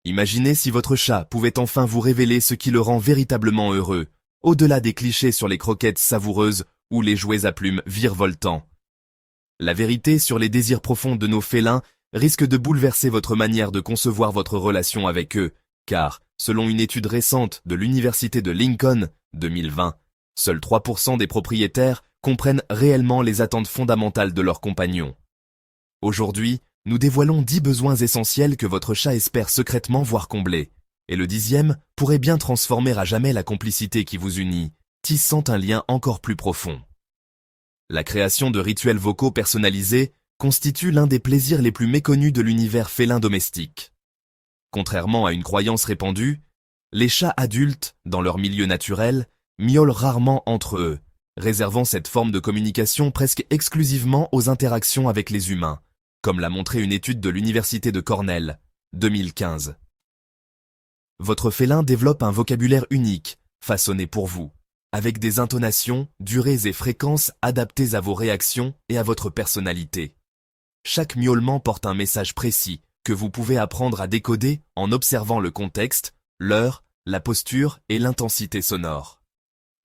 Imaginez si votre chat pouvait enfin vous révéler ce qui le rend véritablement heureux, au-delà des clichés sur les croquettes savoureuses ou les jouets à plumes virevoltants. La vérité sur les désirs profonds de nos félins risque de bouleverser votre manière de concevoir votre relation avec eux, car, selon une étude récente de l'Université de Lincoln, 2020, seuls 3% des propriétaires comprennent réellement les attentes fondamentales de leurs compagnons. Aujourd'hui, nous dévoilons 10 besoins essentiels que votre chat espère secrètement voir combler, et le 10e pourrait bien transformer à jamais la complicité qui vous unit, tissant un lien encore plus profond. La création de rituels vocaux personnalisés constitue l'un des plaisirs les plus méconnus de l'univers félin domestique. Contrairement à une croyance répandue, les chats adultes, dans leur milieu naturel, miaulent rarement entre eux, réservant cette forme de communication presque exclusivement aux interactions avec les humains, comme l'a montré une étude de l'Université de Cornell, 2015. Votre félin développe un vocabulaire unique, façonné pour vous, avec des intonations, durées et fréquences adaptées à vos réactions et à votre personnalité. Chaque miaulement porte un message précis que vous pouvez apprendre à décoder en observant le contexte, l'heure, la posture et l'intensité sonore.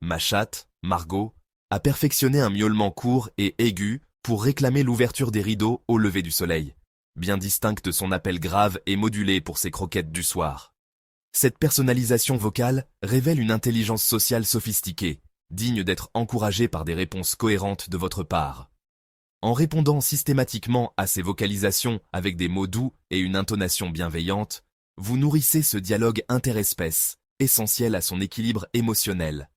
Ma chatte, Margot, a perfectionné un miaulement court et aigu pour réclamer l'ouverture des rideaux au lever du soleil, bien distinct de son appel grave et modulé pour ses croquettes du soir. Cette personnalisation vocale révèle une intelligence sociale sophistiquée, digne d'être encouragée par des réponses cohérentes de votre part. En répondant systématiquement à ces vocalisations avec des mots doux et une intonation bienveillante, vous nourrissez ce dialogue interespèce, essentiel à son équilibre émotionnel.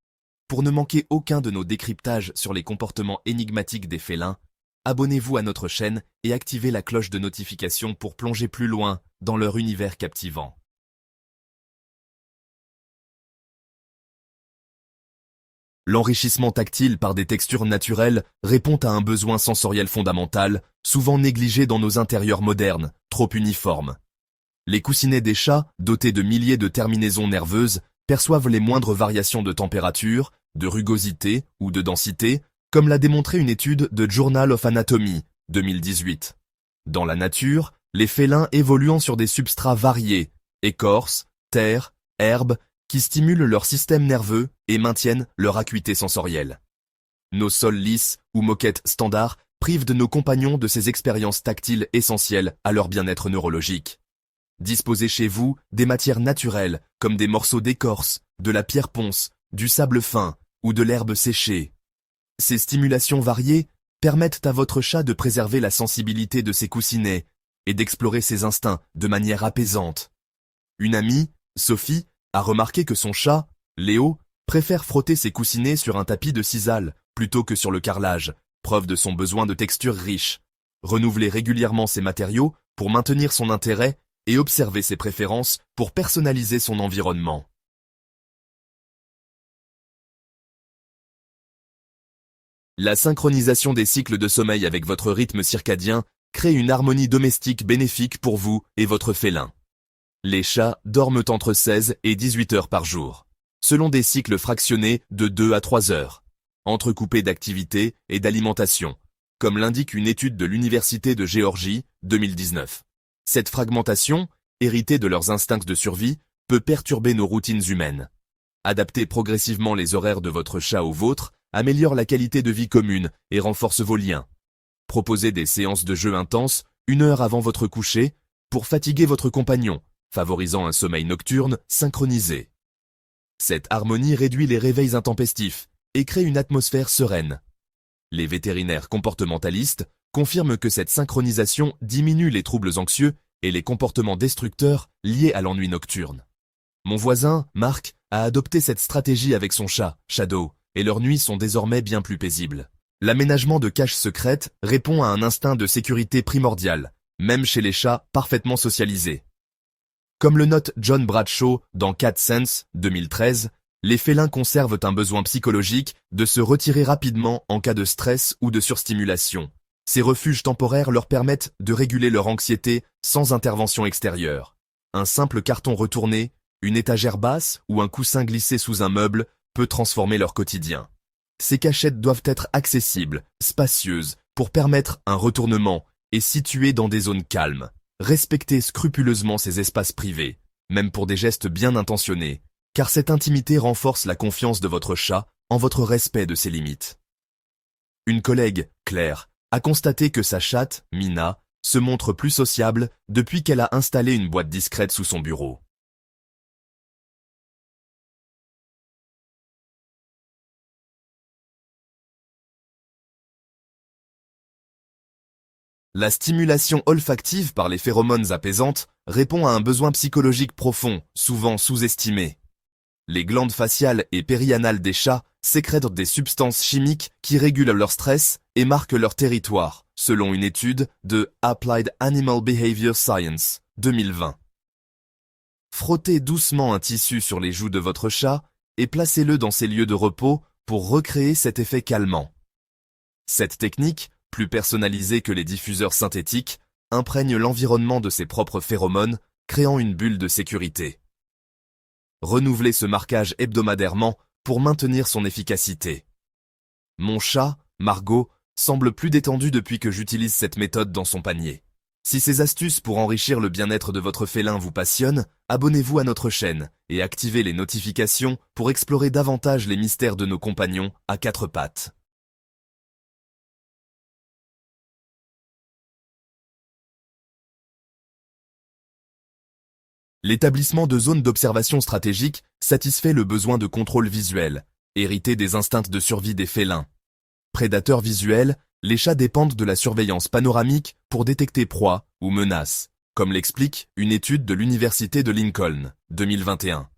Pour ne manquer aucun de nos décryptages sur les comportements énigmatiques des félins, abonnez-vous à notre chaîne et activez la cloche de notification pour plonger plus loin dans leur univers captivant. L'enrichissement tactile par des textures naturelles répond à un besoin sensoriel fondamental, souvent négligé dans nos intérieurs modernes, trop uniformes. Les coussinets des chats, dotés de milliers de terminaisons nerveuses, perçoivent les moindres variations de température, de rugosité ou de densité, comme l'a démontré une étude de Journal of Anatomy, 2018. Dans la nature, les félins évoluant sur des substrats variés, écorces, terre, herbes, qui stimulent leur système nerveux et maintiennent leur acuité sensorielle. Nos sols lisses ou moquettes standards privent de nos compagnons de ces expériences tactiles essentielles à leur bien-être neurologique. Disposez chez vous des matières naturelles comme des morceaux d'écorce, de la pierre ponce, du sable fin ou de l'herbe séchée. Ces stimulations variées permettent à votre chat de préserver la sensibilité de ses coussinets et d'explorer ses instincts de manière apaisante. Une amie, Sophie, a remarqué que son chat, Léo, préfère frotter ses coussinets sur un tapis de sisal plutôt que sur le carrelage, preuve de son besoin de texture riche. Renouveler régulièrement ses matériaux pour maintenir son intérêt et observer ses préférences pour personnaliser son environnement. La synchronisation des cycles de sommeil avec votre rythme circadien crée une harmonie domestique bénéfique pour vous et votre félin. Les chats dorment entre 16 et 18 heures par jour, selon des cycles fractionnés de 2 à 3 heures, entrecoupés d'activités et d'alimentation, comme l'indique une étude de l'Université de Géorgie, 2019. Cette fragmentation, héritée de leurs instincts de survie, peut perturber nos routines humaines. Adapter progressivement les horaires de votre chat aux vôtres améliore la qualité de vie commune et renforce vos liens. Proposez des séances de jeu intenses 1 heure avant votre coucher pour fatiguer votre compagnon, favorisant un sommeil nocturne synchronisé. Cette harmonie réduit les réveils intempestifs et crée une atmosphère sereine. Les vétérinaires comportementalistes confirment que cette synchronisation diminue les troubles anxieux et les comportements destructeurs liés à l'ennui nocturne. Mon voisin, Marc, a adopté cette stratégie avec son chat, Shadow, et leurs nuits sont désormais bien plus paisibles. L'aménagement de caches secrètes répond à un instinct de sécurité primordial, même chez les chats parfaitement socialisés. Comme le note John Bradshaw dans Cat Sense, 2013, les félins conservent un besoin psychologique de se retirer rapidement en cas de stress ou de surstimulation. Ces refuges temporaires leur permettent de réguler leur anxiété sans intervention extérieure. Un simple carton retourné, une étagère basse ou un coussin glissé sous un meuble peut transformer leur quotidien. Ces cachettes doivent être accessibles, spacieuses, pour permettre un retournement et situées dans des zones calmes. Respectez scrupuleusement ces espaces privés. même pour des gestes bien intentionnés, car cette intimité renforce la confiance de votre chat en votre respect de ses limites. Une collègue, Claire, a constaté que sa chatte, Mina, se montre plus sociable depuis qu'elle a installé une boîte discrète sous son bureau. La stimulation olfactive par les phéromones apaisantes répond à un besoin psychologique profond, souvent sous-estimé. Les glandes faciales et périanales des chats sécrètent des substances chimiques qui régulent leur stress et marquent leur territoire, selon une étude de Applied Animal Behavior Science 2020. Frottez doucement un tissu sur les joues de votre chat et placez-le dans ses lieux de repos pour recréer cet effet calmant. Cette technique, plus personnalisée que les diffuseurs synthétiques, imprègne l'environnement de ses propres phéromones, créant une bulle de sécurité. Renouvelez ce marquage hebdomadairement pour maintenir son efficacité. Mon chat, Margot, semble plus détendu depuis que j'utilise cette méthode dans son panier. Si ces astuces pour enrichir le bien-être de votre félin vous passionnent, abonnez-vous à notre chaîne et activez les notifications pour explorer davantage les mystères de nos compagnons à quatre pattes. L'établissement de zones d'observation stratégique satisfait le besoin de contrôle visuel, hérité des instincts de survie des félins. Prédateurs visuels, les chats dépendent de la surveillance panoramique pour détecter proies ou menaces, comme l'explique une étude de l'Université de Lincoln, 2021.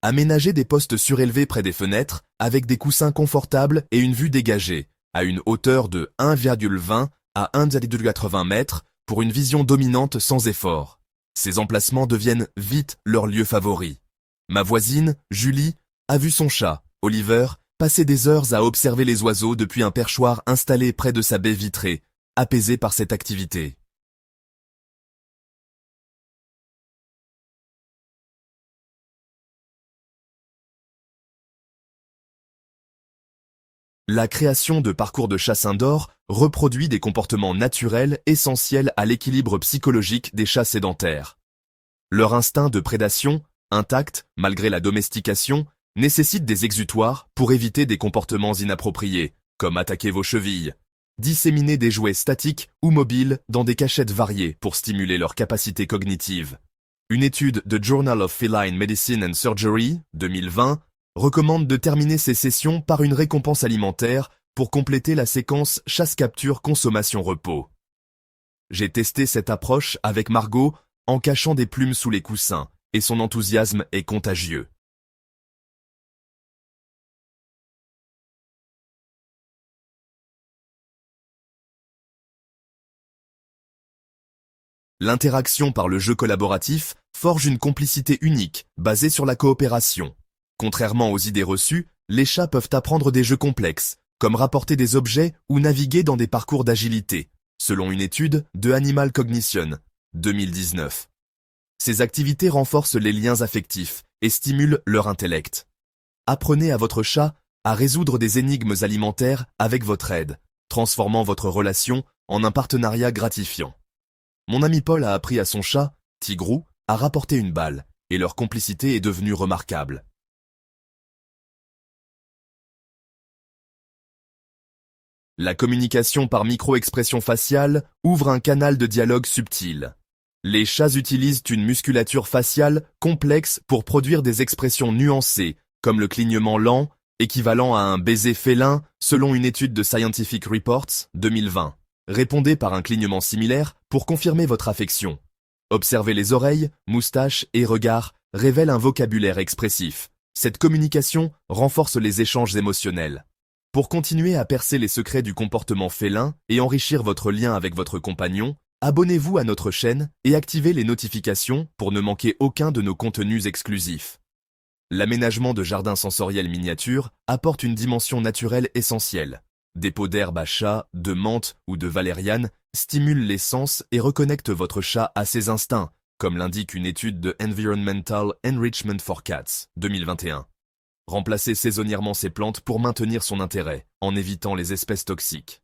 Aménager des postes surélevés près des fenêtres, avec des coussins confortables et une vue dégagée, à une hauteur de 1,20 à 1,80 mètres, pour une vision dominante sans effort. Ces emplacements deviennent vite leur lieu favori. Ma voisine, Julie, a vu son chat, Oliver, passer des heures à observer les oiseaux depuis un perchoir installé près de sa baie vitrée, apaisé par cette activité. La création de parcours de chasse indoor reproduit des comportements naturels essentiels à l'équilibre psychologique des chats sédentaires. Leur instinct de prédation, intact malgré la domestication, nécessite des exutoires pour éviter des comportements inappropriés, comme attaquer vos chevilles. Disséminer des jouets statiques ou mobiles dans des cachettes variées pour stimuler leurs capacités cognitives. Une étude de Journal of Feline Medicine and Surgery, 2020, recommande de terminer ces sessions par une récompense alimentaire pour compléter la séquence chasse-capture-consommation-repos. J'ai testé cette approche avec Margot en cachant des plumes sous les coussins, et son enthousiasme est contagieux. L'interaction par le jeu collaboratif forge une complicité unique, basée sur la coopération. Contrairement aux idées reçues, les chats peuvent apprendre des jeux complexes, comme rapporter des objets ou naviguer dans des parcours d'agilité, selon une étude de Animal Cognition, 2019. Ces activités renforcent les liens affectifs et stimulent leur intellect. Apprenez à votre chat à résoudre des énigmes alimentaires avec votre aide, transformant votre relation en un partenariat gratifiant. Mon ami Paul a appris à son chat, Tigrou, à rapporter une balle, et leur complicité est devenue remarquable. La communication par micro-expression faciale ouvre un canal de dialogue subtil. Les chats utilisent une musculature faciale complexe pour produire des expressions nuancées, comme le clignement lent, équivalent à un baiser félin selon une étude de Scientific Reports 2020. Répondez par un clignement similaire pour confirmer votre affection. Observez les oreilles, moustaches et regards révèlent un vocabulaire expressif. Cette communication renforce les échanges émotionnels. Pour continuer à percer les secrets du comportement félin et enrichir votre lien avec votre compagnon, abonnez-vous à notre chaîne et activez les notifications pour ne manquer aucun de nos contenus exclusifs. L'aménagement de jardins sensoriels miniatures apporte une dimension naturelle essentielle. Des pots d'herbe à chat, de menthe ou de valériane stimulent les sens et reconnectent votre chat à ses instincts, comme l'indique une étude de Environmental Enrichment for Cats, 2021. Remplacez saisonnièrement ces plantes pour maintenir son intérêt, en évitant les espèces toxiques.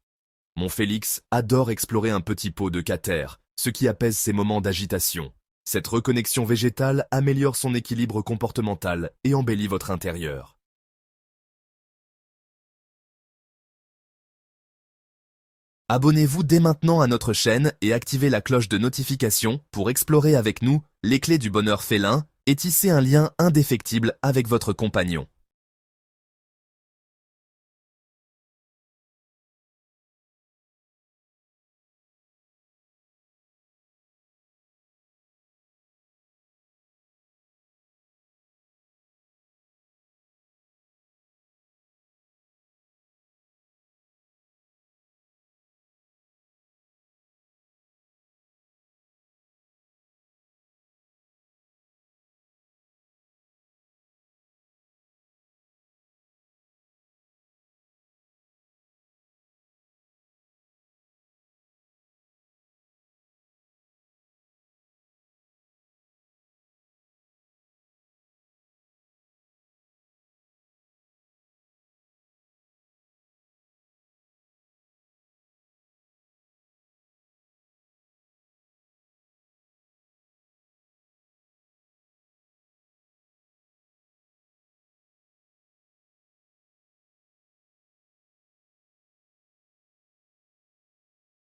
Mon Félix adore explorer un petit pot de catère, ce qui apaise ses moments d'agitation. Cette reconnexion végétale améliore son équilibre comportemental et embellit votre intérieur. Abonnez-vous dès maintenant à notre chaîne et activez la cloche de notification pour explorer avec nous les clés du bonheur félin et tisser un lien indéfectible avec votre compagnon.